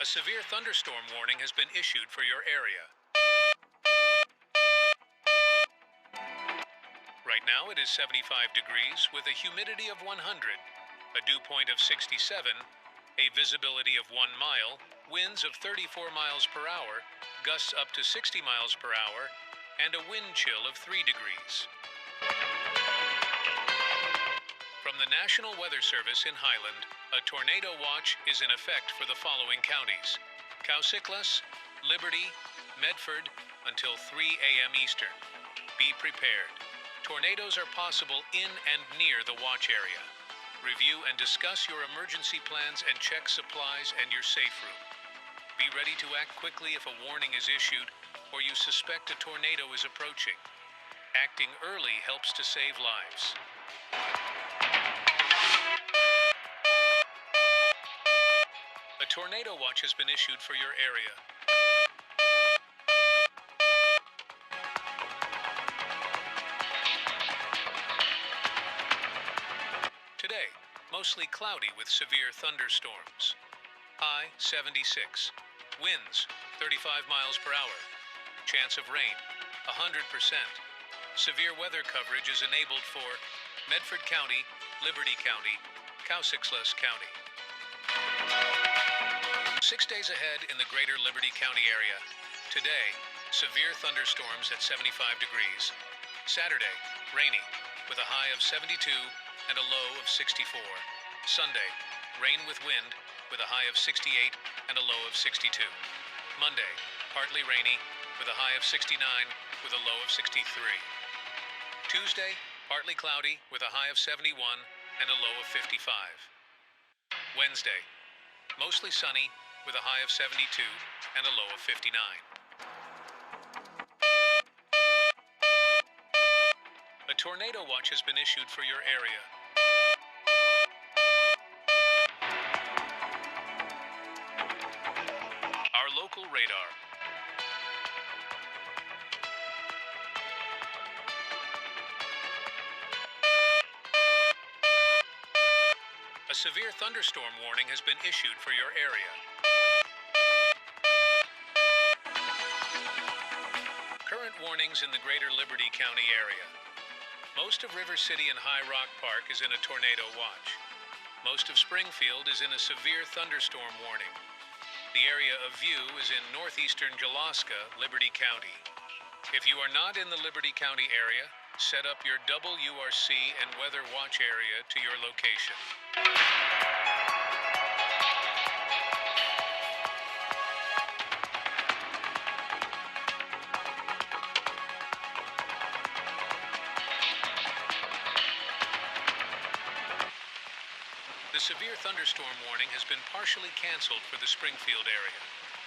A severe thunderstorm warning has been issued for your area. Right now it is 75 degrees with a humidity of 100, a dew point of 67, a visibility of 1 mile, winds of 34 miles per hour, gusts up to 60 miles per hour, and a wind chill of 3 degrees. From the National Weather Service in Highland, a tornado watch is in effect for the following counties: Cowsiclas, Liberty, Medford, until 3 a.m. Eastern. Be prepared. Tornadoes are possible in and near the watch area. Review and discuss your emergency plans and check supplies and your safe room. Be ready to act quickly if a warning is issued or you suspect a tornado is approaching. Acting early helps to save lives. A tornado watch has been issued for your area. Today, mostly cloudy with severe thunderstorms. High 76. Winds 35 miles per hour. Chance of rain 100%. Severe weather coverage is enabled for Medford County, Liberty County, Cowsiclas County. 6 days ahead in the greater Liberty County area. Today, severe thunderstorms at 75 degrees. Saturday, rainy, with a high of 72 and a low of 64. Sunday, rain with wind, with a high of 68 and a low of 62. Monday, partly rainy, with a high of 69 with a low of 63. Tuesday, partly cloudy, with a high of 71 and a low of 55. Wednesday, mostly sunny, with a high of 72 and a low of 59. A tornado watch has been issued for your area. Our local radar. A severe thunderstorm warning has been issued for your area. Current warnings in the greater Liberty County area. Most of River City and High Rock Park is in a tornado watch. Most of Springfield is in a severe thunderstorm warning. The area of view is in northeastern Jalaska, Liberty County. If you are not in the Liberty County area, set up your WRC and weather watch area to your location. The severe thunderstorm warning has been partially canceled for the Springfield area.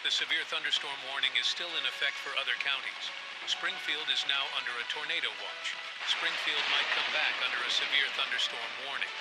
The severe thunderstorm warning is still in effect for other counties. Springfield is now under a tornado watch. Springfield might come back under a severe thunderstorm warning.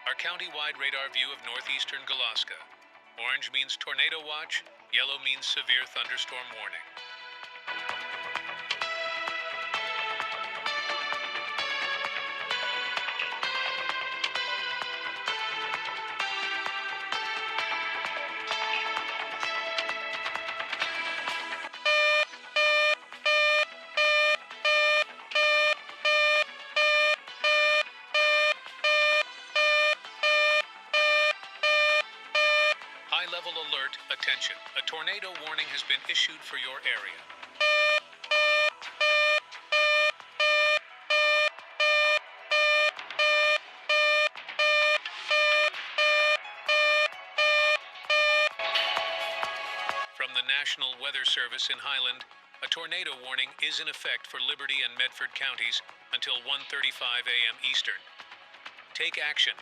Our county-wide radar view of northeastern Alaska. Orange means tornado watch, yellow means severe thunderstorm warning. High-level alert, attention. A tornado warning has been issued for your area. National Weather Service in Highland, a tornado warning is in effect for Liberty and Medford counties until 1:35 a.m. Eastern. Take action.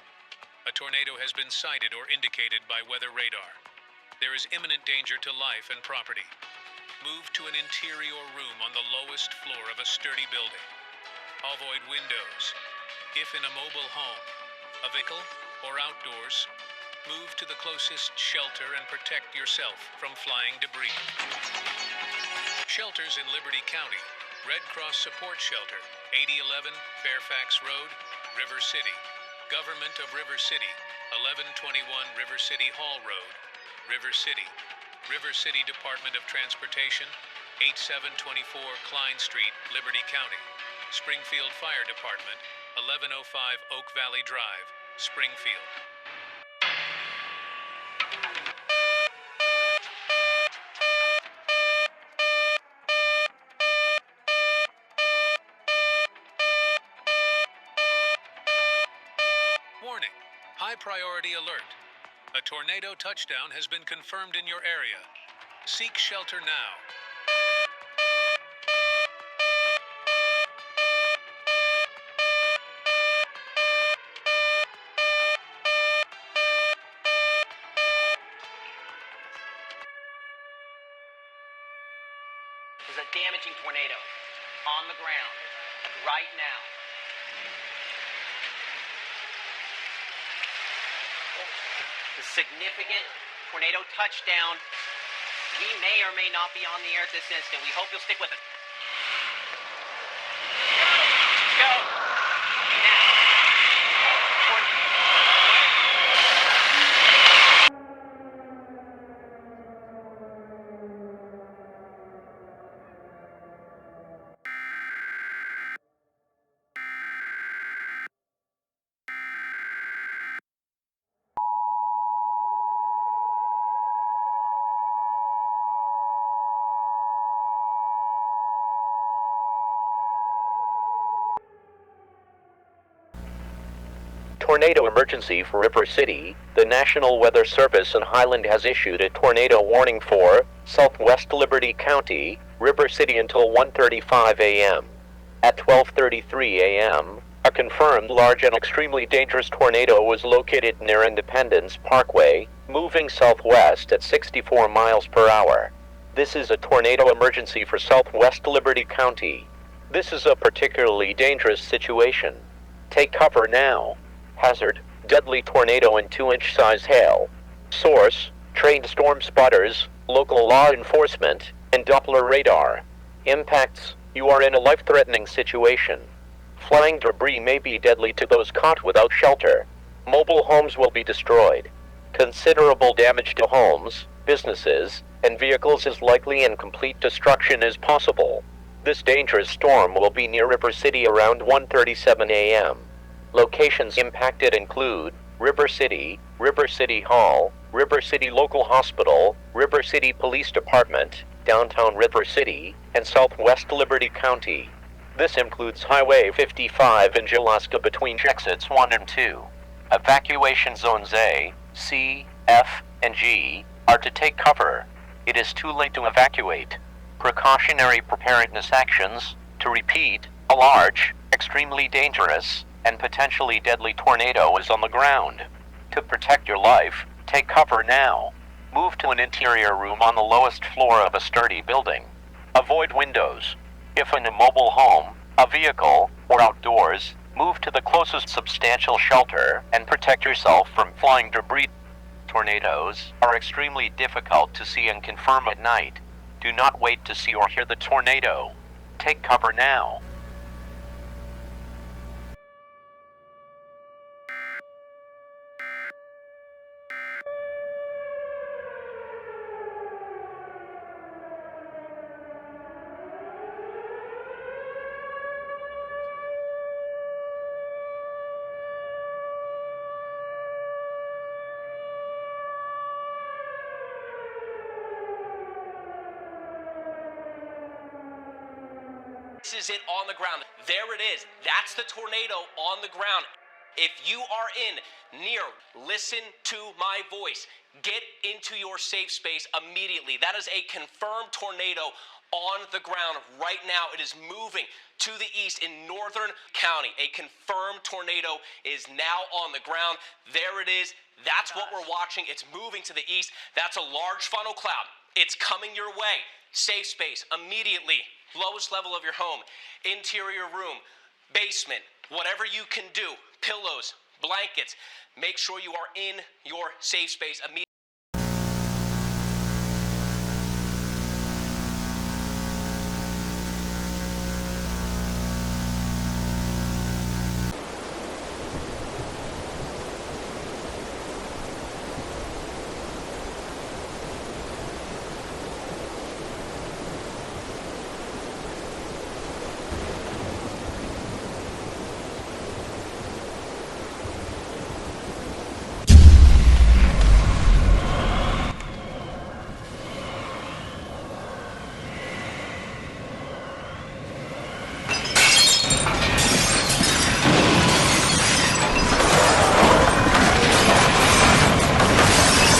A tornado has been sighted or indicated by weather radar. There is imminent danger to life and property. Move to an interior room on the lowest floor of a sturdy building. Avoid windows. If in a mobile home, a vehicle, or outdoors, move to the closest shelter and protect yourself from flying debris. Shelters in Liberty County. Red Cross Support Shelter, 8011 Fairfax Road, River City. Government of River City, 1121 River City Hall Road, River City. River City Department of Transportation, 8724 Klein Street, Liberty County. Springfield Fire Department, 1105 Oak Valley Drive, Springfield. Warning, high priority alert. A tornado touchdown has been confirmed in your area. Seek shelter now. There's a damaging tornado on the ground right now. The significant tornado touchdown. We may or may not be on the air at this instant. We hope you'll stick with it. Go. Now. Tornado emergency for River City. The National Weather Service in Highland has issued a tornado warning for Southwest Liberty County, River City until 1:35 a.m. At 12:33 a.m., a confirmed large and extremely dangerous tornado was located near Independence Parkway, moving southwest at 64 miles per hour. This is a tornado emergency for Southwest Liberty County. This is a particularly dangerous situation. Take cover now. Hazard, deadly tornado and 2-inch size hail. Source, trained storm spotters, local law enforcement, and Doppler radar. Impacts, you are in a life-threatening situation. Flying debris may be deadly to those caught without shelter. Mobile homes will be destroyed. Considerable damage to homes, businesses, and vehicles is likely and complete destruction is possible. This dangerous storm will be near River City around 1:37 a.m. Locations impacted include River City Hall, River City Local Hospital, River City Police Department, Downtown River City, and Southwest Liberty County. This includes Highway 55 in Alaska between exits 1 and 2. Evacuation zones A, C, F, and G are to take cover. It is too late to evacuate. Precautionary preparedness actions, to repeat, a large, extremely dangerous, and potentially deadly tornado is on the ground. To protect your life, take cover now. Move to an interior room on the lowest floor of a sturdy building. Avoid windows. If in a mobile home, a vehicle, or outdoors, move to the closest substantial shelter and protect yourself from flying debris. Tornadoes are extremely difficult to see and confirm at night. Do not wait to see or hear the tornado. Take cover now. This is it on the ground. There it is. That's the tornado on the ground. If you are near, listen to my voice. Get into your safe space immediately. That is a confirmed tornado on the ground right now. It is moving to the east in Northern County. A confirmed tornado is now on the ground. There it is. That's what we're watching. It's moving to the east. That's a large funnel cloud. It's coming your way. Safe space immediately. Lowest level of your home. Interior room, basement, whatever you can do. Pillows, blankets. Make sure you are in your safe space immediately.